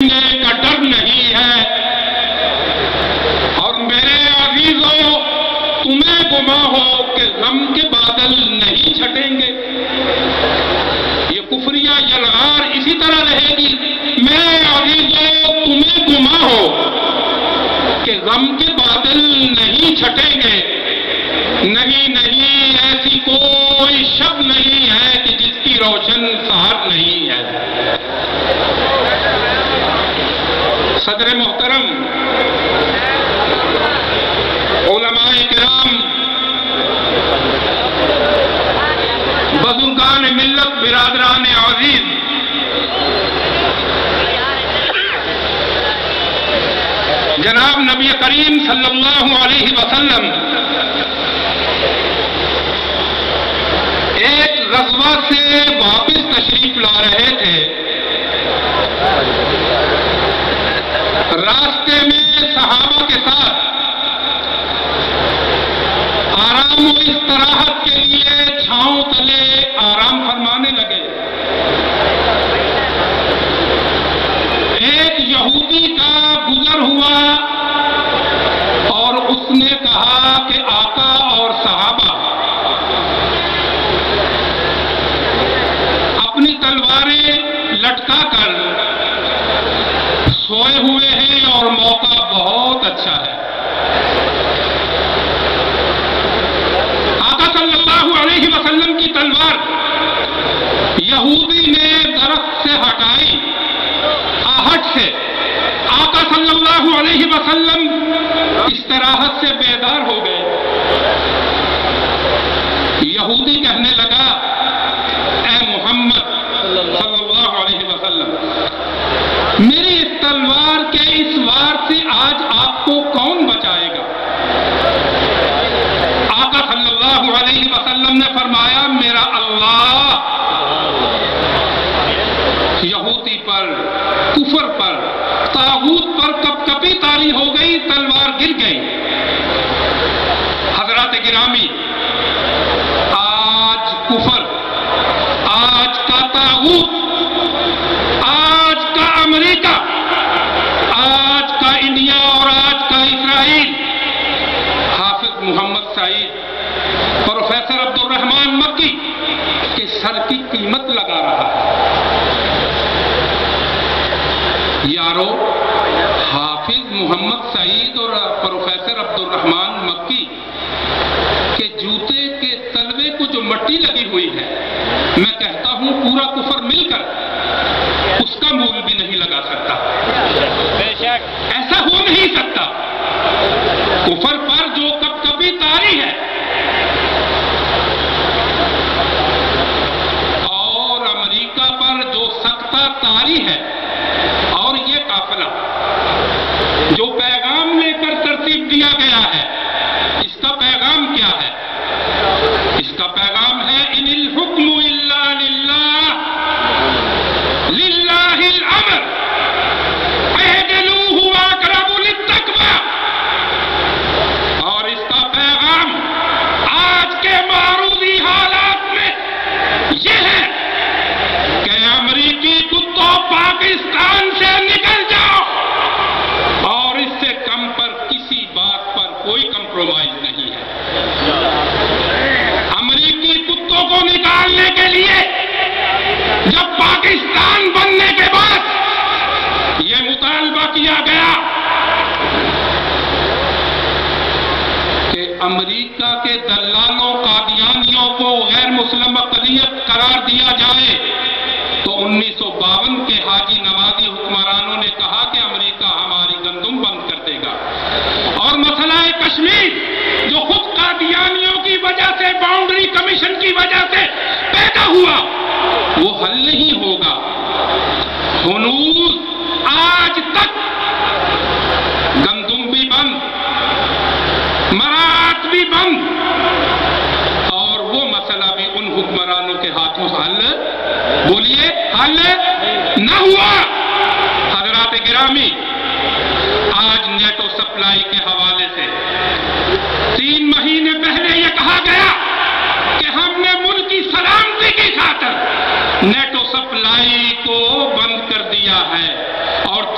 کا ڈر نہیں ہے. اور میرے عزیزوں، تمہیں گمان ہو کہ غم کے بادل نہیں چھٹیں گے. یہ کفریہ یلغار اسی طرح رہے گی. میرے عزیزوں، تمہیں گمان ہو کہ غم کے بادل نہیں چھٹیں گے. نہیں نہیں، ایسی کوئی شب نہیں ہے کہ جس کی روشن سحر نہیں ہے. صدر محترم، علماء کرام، بزرگان ملت، برادران عزیز، جناب نبی کریم صلی اللہ علیہ وسلم ایک غزوہ سے واپس تشریف لا رہے تھے. راستے میں صحابہ کے ساتھ آرام و استراحت کے لیے چھاؤں تلے آرام فرمانے لگے. ایک یہودی کا گزر ہوا اور اس نے کہا کہ آقا اور صحابہ اپنی تلواریں لٹکا کر سوئے ہوئے ہیں اور موقع بہت اچھا ہے. آقا صلی اللہ علیہ وسلم کی تلوار یہودی نے درخت سے ہٹائی. آہٹ سے آقا صلی اللہ علیہ وسلم استراحت سے بیدار ہو گئے. یہودی کہنے لگا، اے محمد صلی اللہ علیہ وسلم، میری اس تلوار کے اس وار سے آج آپ کو کون بچائے گا؟ آقا صلی اللہ علیہ وسلم نے فرمایا، میرا اللہ. یہودی پر، کفر پر، طاغوت پر کپ کپی طاری ہو گئی، تلوار گر گئی. حضرات گرامی، آج کفر، آج کا طاغوت، آج کا امریکہ، آج کا انڈیا اور آج کا اسرائیل حافظ محمد سعید، پروفیسر عبد الرحمان مکی کے سر کی قیمت لگا رہا ہے. یارو، حافظ محمد سعید اور پروفیسر عبد الرحمان مکی کے جوتے کے تلوے کو جو مٹی لگی ہوئی ہے، میں کہتا ہوں پورا کفر مل کر اس کا مول بھی نہیں لگا سکتا. ایسا ہو نہیں سکتا. کفر پر جو کب کبھی طاری ہے اور امریکہ پر جو سکتہ طاری ہے، اور یہ قافلہ جو پیغام لے کر ترتیب دیا گیا ہے، اس کا پیغام کیا ہے؟ اس کا پیغام ہے، ان الحکم الا للہ، للہ الامر، اعدلوا هو اقرب للتقوی. اور اس کا پیغام آج کے معروضی حالات میں یہ ہے کہ امریکی کتوں، پاکستان سے نکل جاؤ. اور اس سے کم پر کسی بات پر کوئی کمپرومائز نہیں ہے. امریکی کتوں کو نکالنے کے لیے جب پاکستان بننے کے بعد یہ مطالبہ کیا گیا کہ امریکہ کے دلالوں، قادیانیوں کو غیر مسلم اقلیت قرار دیا جائے، تو 1952 کے حاجی نوازی حکمرانوں نے کہا کہ امریکہ ہماری گندم بند کر دے گا. اور مسئلہ کشمیر جو خود قادیانیوں کی وجہ سے، باؤنڈری کمیشن کی وجہ سے پیدا ہوا، وہ حل نہیں ہوگا. ہنوز آج تک گندم بھی بند، مراعات بھی بند، اور وہ مسئلہ بھی ان حکمرانوں کے ہاتھوں سے حل، بولیے، حل نہ ہوا. حضرات گرامی، آج نیٹو سپلائی کے حوالے سے 3 مہینے پہلے یہ کہا گیا کہ ہم نے ملک کی سلامتی کی خاطر نیٹو سپلائی کو بند کر دیا ہے. اور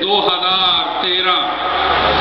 2013